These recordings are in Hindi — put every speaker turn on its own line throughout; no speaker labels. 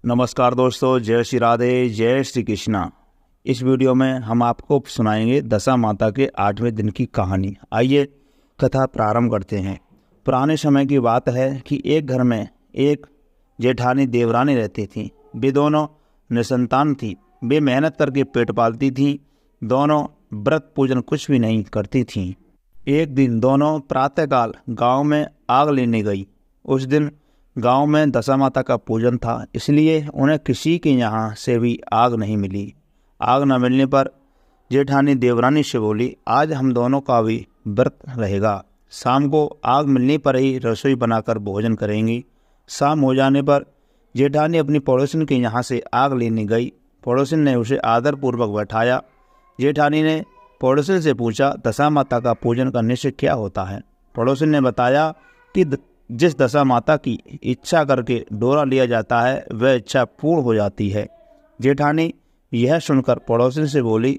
नमस्कार दोस्तों, जय श्री राधे, जय श्री कृष्णा। इस वीडियो में हम आपको सुनाएंगे दशा माता के 8वें दिन की कहानी। आइए कथा प्रारंभ करते हैं। पुराने समय की बात है कि एक घर में एक जेठानी देवरानी रहती थी। वे दोनों निसंतान थी। वे मेहनत करके पेट पालती थी। दोनों व्रत पूजन कुछ भी नहीं करती थीं। एक दिन दोनों प्रातःकाल गांव में आग लेने गई। उस दिन गांव में दशा माता का पूजन था, इसलिए उन्हें किसी के यहाँ से भी आग नहीं मिली। आग न मिलने पर जेठानी देवरानी से बोली, आज हम दोनों का भी व्रत रहेगा। शाम को आग मिलने पर ही रसोई बनाकर भोजन करेंगी। शाम हो जाने पर जेठानी अपनी पड़ोसिन के यहाँ से आग लेने गई। पड़ोसिन ने उसे आदरपूर्वक बैठाया। जेठानी ने पड़ोसिन से पूछा, दशा माता का पूजन करने से क्या होता है? पड़ोसिन ने बताया कि जिस दशा माता की इच्छा करके डोरा लिया जाता है वह इच्छा पूर्ण हो जाती है। जेठानी यह सुनकर पड़ोसिन से बोली,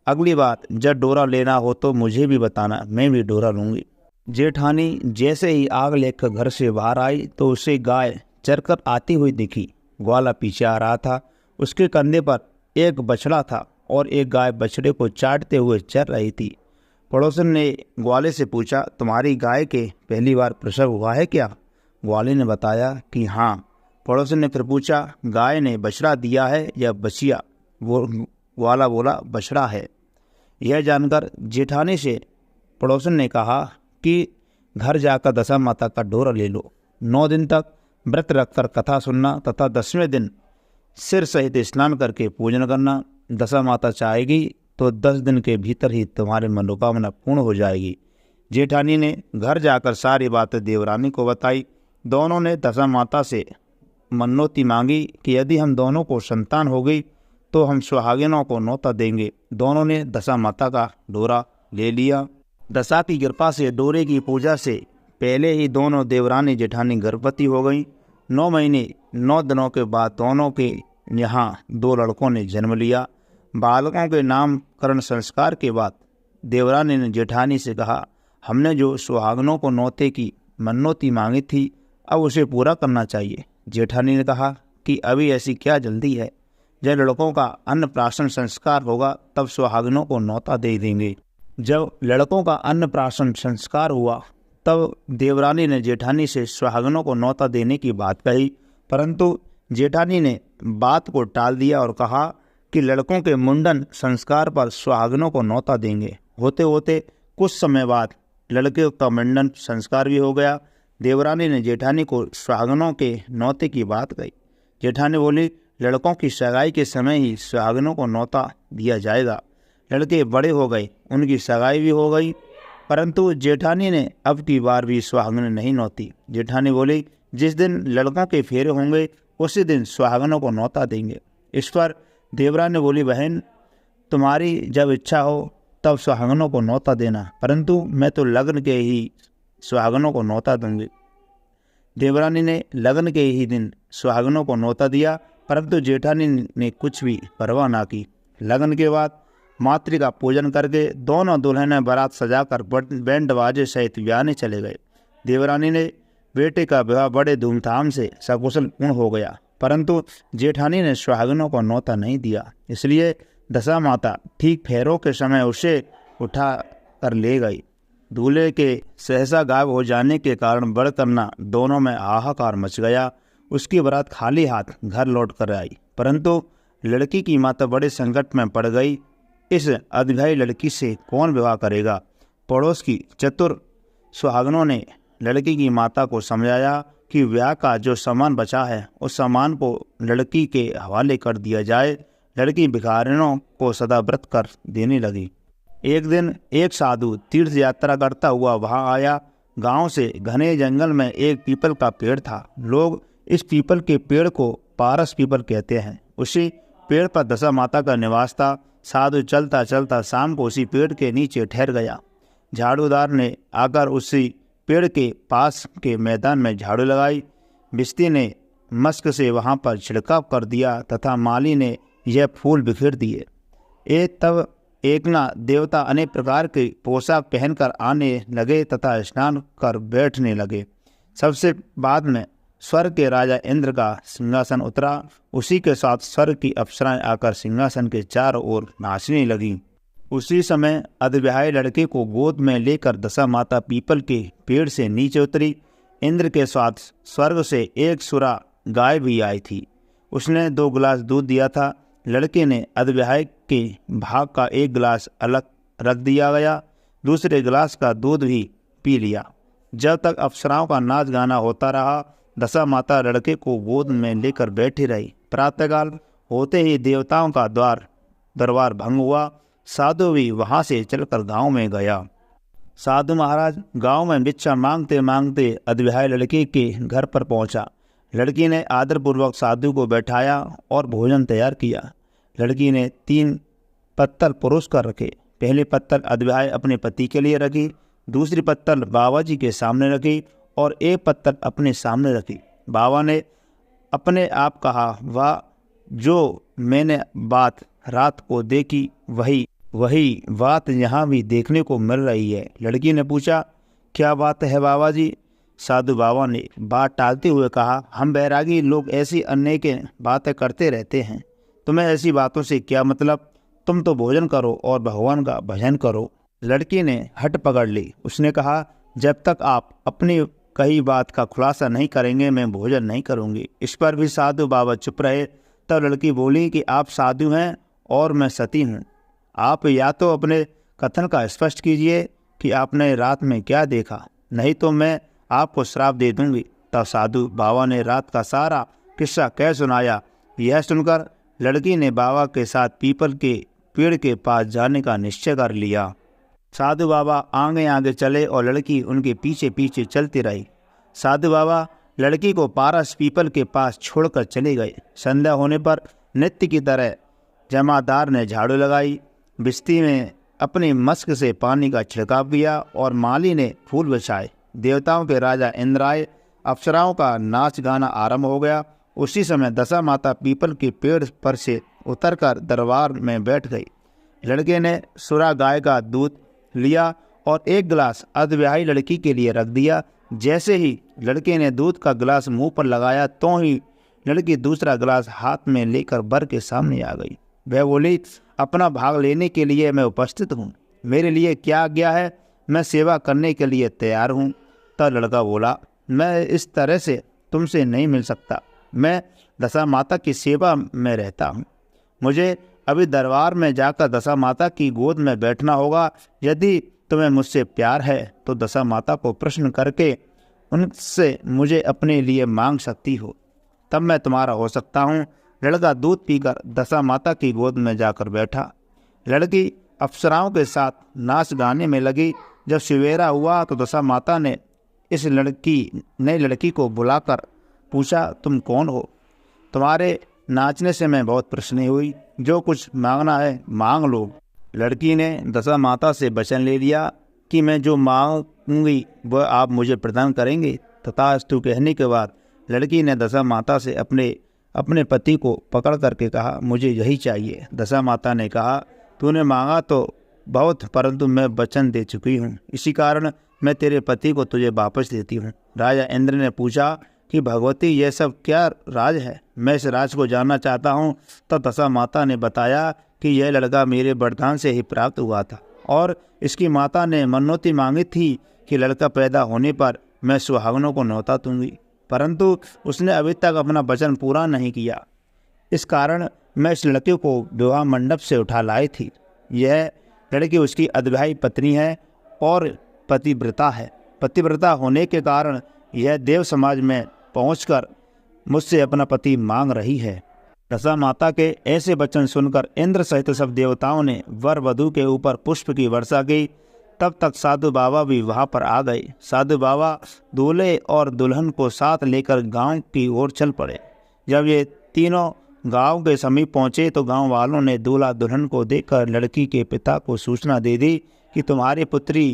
अगली बार जब डोरा लेना हो तो मुझे भी बताना, मैं भी डोरा लूँगी। जेठानी जैसे ही आग लेकर घर से बाहर आई तो उसे गाय चरकर आती हुई दिखी। ग्वाला पीछे आ रहा था। उसके कंधे पर एक बछड़ा था और एक गाय बछड़े को चाटते हुए चर रही थी। पड़ोसन ने ग्वाले से पूछा, तुम्हारी गाय के पहली बार प्रसव हुआ है क्या? ग्वाले ने बताया कि हाँ। पड़ोसन ने फिर पूछा, गाय ने बछड़ा दिया है या बछिया? वो ग्वाला बोला, बछड़ा है। यह जानकर जेठानी से पड़ोसन ने कहा कि घर जाकर दशा माता का डोरा ले लो। 9 दिन तक व्रत रखकर कथा सुनना तथा 10वें दिन सिर सहित स्नान करके पूजन करना। दशा माता चाहेगी तो 10 दिन के भीतर ही तुम्हारी मनोकामना पूर्ण हो जाएगी। जेठानी ने घर जाकर सारी बातें देवरानी को बताई। दोनों ने दशा माता से मनोती मांगी कि यदि हम दोनों को संतान हो गई तो हम सुहागिनों को न्योता देंगे। दोनों ने दशा माता का डोरा ले लिया। दशा की कृपा से डोरे की पूजा से पहले ही दोनों देवरानी जेठानी गर्भवती हो गई। 9 महीने 9 दिनों के बाद दोनों के यहाँ 2 लड़कों ने जन्म लिया। बालकों के नामकरण संस्कार के बाद देवरानी ने जेठानी से कहा, हमने जो सुहागनों को न्योते की मन्नौती मांगी थी अब उसे पूरा करना चाहिए। जेठानी ने कहा कि अभी ऐसी क्या जल्दी है, जब लड़कों का अन्नप्राशन संस्कार होगा तब सुहागनों को न्योता दे देंगे। जब लड़कों का अन्नप्राशन संस्कार हुआ तब देवरानी ने जेठानी से सुहागनों को न्योता देने की बात कही, परंतु जेठानी ने बात को टाल दिया और कहा कि लड़कों के मुंडन संस्कार पर सुहागनों को न्योता देंगे। होते होते कुछ समय बाद लड़के का मुंडन संस्कार भी हो गया। देवरानी ने जेठानी को सुहागनों के न्योते की बात कही। जेठानी बोली, लड़कों की सगाई के समय ही सुहागनों को न्योता दिया जाएगा। लड़के बड़े हो गए, उनकी सगाई भी हो गई, परंतु जेठानी ने अब की बार भी सुहागन नहीं न्योती। जेठानी बोली, जिस दिन लड़कों के फेरे होंगे उसी दिन सुहागनों को न्योता देंगे। इस पर देवरानी बोली, बहन तुम्हारी जब इच्छा हो तब सुहागनों को न्योता देना, परंतु मैं तो लगन के ही सुहागनों को न्योता दूंगी। देवरानी ने लगन के ही दिन सुहागनों को न्योता दिया, परंतु जेठानी ने कुछ भी परवाह ना की। लगन के बाद मातृका पूजन करके दोनों दुल्हनें बारात सजाकर बैंड बाजे सहित ब्याहने चले गए। देवरानी ने बेटे का विवाह बड़े धूमधाम से सकुशल पूर्ण हो गया, परंतु जेठानी ने सुहागनों को न्योता नहीं दिया। इसलिए दशा माता ठीक फेरों के समय उसे उठा कर ले गई। दूल्हे के सहसा गायब हो जाने के कारण बड़ करना दोनों में हाहाकार मच गया। उसकी बारात खाली हाथ घर लौट कर आई, परंतु लड़की की माता बड़े संकट में पड़ गई। इस अधभाई लड़की से कौन विवाह करेगा? पड़ोस की चतुर सुहागनों ने लड़की की माता को समझाया कि ब्याह का जो सामान बचा है उस सामान को लड़की के हवाले कर दिया जाए। लड़की भिखारिनों को सदा व्रत कर देने लगी। एक दिन एक साधु तीर्थ यात्रा करता हुआ वहां आया। गांव से घने जंगल में एक पीपल का पेड़ था। लोग इस पीपल के पेड़ को पारस पीपल कहते हैं। उसी पेड़ पर दशा माता का निवास था। साधु चलता चलता शाम को उसी पेड़ के नीचे ठहर गया। झाड़ूदार ने आकर उसी पेड़ के पास के मैदान में झाड़ू लगाई। बिस्ती ने मस्क से वहां पर छिड़काव कर दिया तथा माली ने यह फूल बिखेर दिए। तब एकना देवता अनेक प्रकार के पोशाक पहनकर आने लगे तथा स्नान कर बैठने लगे। सबसे बाद में स्वर्ग के राजा इंद्र का सिंहासन उतरा। उसी के साथ स्वर्ग की अप्सराएं आकर सिंहासन के चारों ओर नाचने लगीं। उसी समय अधविवाहित लड़के को गोद में लेकर दशा माता पीपल के पेड़ से नीचे उतरी। इंद्र के साथ स्वर्ग से एक सुरा गाय भी आई थी। उसने 2 गिलास दूध दिया था। लड़के ने अधविवाहित के भाग का 1 गिलास अलग रख दिया गया, दूसरे गिलास का दूध भी पी लिया। जब तक अप्सराओं का नाच गाना होता रहा, दशा माता लड़के को गोद में लेकर बैठी रही। प्रातःकाल होते ही देवताओं का दरबार भंग हुआ। साधु भी वहाँ से चलकर गांव में गया। साधु महाराज गांव में भिक्षा मांगते मांगते अधविवाहित लड़के के घर पर पहुंचा। लड़की ने आदरपूर्वक साधु को बैठाया और भोजन तैयार किया। लड़की ने 3 पत्तल परोस कर रखे। पहले पत्तल अधविवाहित अपने पति के लिए रखी, दूसरी पत्तल बाबा जी के सामने रखी और 1 पत्तल अपने सामने रखी। बाबा ने अपने आप कहा, वाह, जो मैंने बात रात को देखी वही बात यहाँ भी देखने को मिल रही है। लड़की ने पूछा, क्या बात है बाबा जी? साधु बाबा ने बात टालते हुए कहा, हम बैरागी लोग ऐसी अनेक बातें करते रहते हैं, तुम्हें ऐसी बातों से क्या मतलब? तुम तो भोजन करो और भगवान का भजन करो। लड़की ने हट पकड़ ली। उसने कहा, जब तक आप अपनी कही बात का खुलासा नहीं करेंगे मैं भोजन नहीं करूँगी। इस पर भी साधु बाबा चुप रहे। तब लड़की बोली कि आप साधु हैं और मैं सती हूँ। आप या तो अपने कथन का स्पष्ट कीजिए कि आपने रात में क्या देखा, नहीं तो मैं आपको श्राप दे दूंगी। तब साधु बाबा ने रात का सारा किस्सा कह सुनाया। यह सुनकर लड़की ने बाबा के साथ पीपल के पेड़ के पास जाने का निश्चय कर लिया। साधु बाबा आगे आगे चले और लड़की उनके पीछे पीछे चलती रही। साधु बाबा लड़की को पारस पीपल के पास छोड़कर चले गए। संध्या होने पर नित्य की तरह जमादार ने झाड़ू लगाई, बिस्ती में अपनी मस्क से पानी का छिड़काव किया और माली ने फूल बिछाए। देवताओं के राजा इंद्र आए। अप्सराओं का नाच गाना आरंभ हो गया। उसी समय दशा माता पीपल के पेड़ पर से उतरकर दरबार में बैठ गई। लड़के ने सुरा गाय का दूध लिया और 1 गिलास अधविवाहित लड़की के लिए रख दिया। जैसे ही लड़के ने दूध का गिलास मुंह पर लगाया तो ही लड़की दूसरा गिलास हाथ में लेकर वर के सामने आ गई। वह बोली, अपना भाग लेने के लिए मैं उपस्थित हूँ, मेरे लिए क्या आज्ञा है? मैं सेवा करने के लिए तैयार हूँ। तब लड़का बोला, मैं इस तरह से तुमसे नहीं मिल सकता, मैं दशा माता की सेवा में रहता हूँ। मुझे अभी दरबार में जाकर दशा माता की गोद में बैठना होगा। यदि तुम्हें मुझसे प्यार है तो दशा माता को प्रश्न करके उनसे मुझे अपने लिए मांग सकती हो, तब मैं तुम्हारा हो सकता हूँ। लड़का दूध पीकर दशा माता की गोद में जाकर बैठा। लड़की अप्सराओं के साथ नाच गाने में लगी। जब सवेरा हुआ तो दशा माता ने इस नई लड़की को बुलाकर पूछा, तुम कौन हो? तुम्हारे नाचने से मैं बहुत प्रसन्न हुई, जो कुछ मांगना है मांग लो। लड़की ने दशा माता से वचन ले लिया कि मैं जो मांगूंगी वह आप मुझे प्रदान करेंगे। तथास्तु कहने के बाद लड़की ने दशा माता से अपने पति को पकड़ करके कहा, मुझे यही चाहिए। दशा माता ने कहा, तूने मांगा तो बहुत, परंतु मैं वचन दे चुकी हूँ, इसी कारण मैं तेरे पति को तुझे वापस देती हूँ। राजा इंद्र ने पूछा कि भगवती यह सब क्या राज है? मैं इस राज को जानना चाहता हूँ। तब दशा माता ने बताया कि यह लड़का मेरे वरदान से ही प्राप्त हुआ था और इसकी माता ने मनोती मांगी थी कि लड़का पैदा होने पर मैं सुहागनों को न्योता दूंगी, परंतु उसने अभी तक अपना वचन पूरा नहीं किया। इस कारण मैं इस लड़के को विवाह मंडप से उठा लाई थी। यह लड़की उसकी अधविवाहित पत्नी है और पतिव्रता है। पतिव्रता होने के कारण यह देव समाज में पहुंचकर मुझसे अपना पति मांग रही है। दशा माता के ऐसे वचन सुनकर इंद्र सहित सब देवताओं ने वर वधू के ऊपर पुष्प की वर्षा की। तब तक साधु बाबा भी वहां पर आ गए। साधु बाबा दूल्हे और दुल्हन को साथ लेकर गांव की ओर चल पड़े। जब ये तीनों गांव के समीप पहुंचे तो गांव वालों ने दूल्हा दुल्हन को देखकर लड़की के पिता को सूचना दे दी कि तुम्हारी पुत्री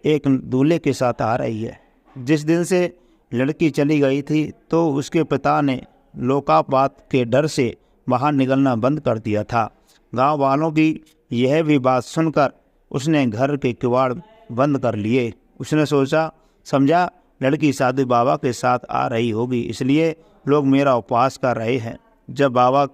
एक दूल्हे के साथ आ रही है। जिस दिन से लड़की चली गई थी तो उसके पिता ने लोकापात के डर से बाहर निकलना बंद कर दिया था। गांव वालों की यह भी बात सुनकर उसने घर के किवाड़ बंद कर लिए। उसने सोचा समझा लड़की साधु बाबा के साथ आ रही होगी, इसलिए लोग मेरा उपवास कर रहे हैं। जब बाबा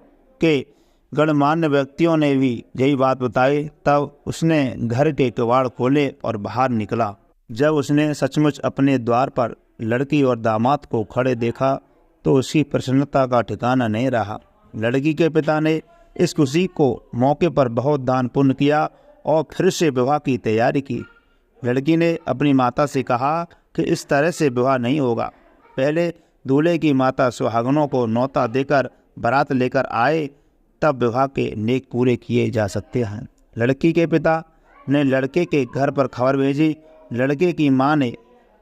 के गणमान्य व्यक्तियों ने भी यही बात बताई, तब उसने घर के किवाड़ खोले और बाहर निकला। जब उसने सचमुच अपने द्वार पर लड़की और दामाद को खड़े देखा तो उसकी प्रसन्नता का ठिकाना नहीं रहा। लड़की के पिता ने इस खुशी को मौके पर बहुत दान पुण्य किया और फिर से विवाह की तैयारी की। लड़की ने अपनी माता से कहा कि इस तरह से विवाह नहीं होगा, पहले दूल्हे की माता सुहागनों को न्योता देकर बारात लेकर आए, तब विवाह के नेक पूरे किए जा सकते हैं। लड़की के पिता ने लड़के के घर पर खबर भेजी। लड़के की मां ने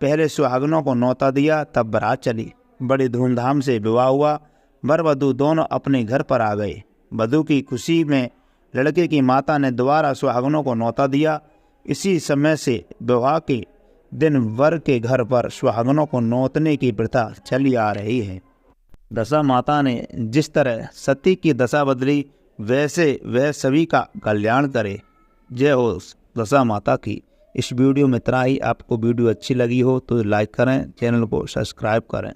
पहले सुहागनों को न्योता दिया, तब बारात चली। बड़ी धूमधाम से विवाह हुआ। वर वधू दोनों अपने घर पर आ गए। वधू की खुशी में लड़के की माता ने दोबारा सुहागनों को न्योता दिया। इसी समय से विवाह के दिन वर के घर पर सुहागनों को न्योतने की प्रथा चली आ रही है। दशा माता ने जिस तरह सती की दशा बदली, वैसे वह सभी का कल्याण करे। जय हो दशा माता की। इस वीडियो में इतना ही। आपको वीडियो अच्छी लगी हो तो लाइक करें, चैनल को सब्सक्राइब करें।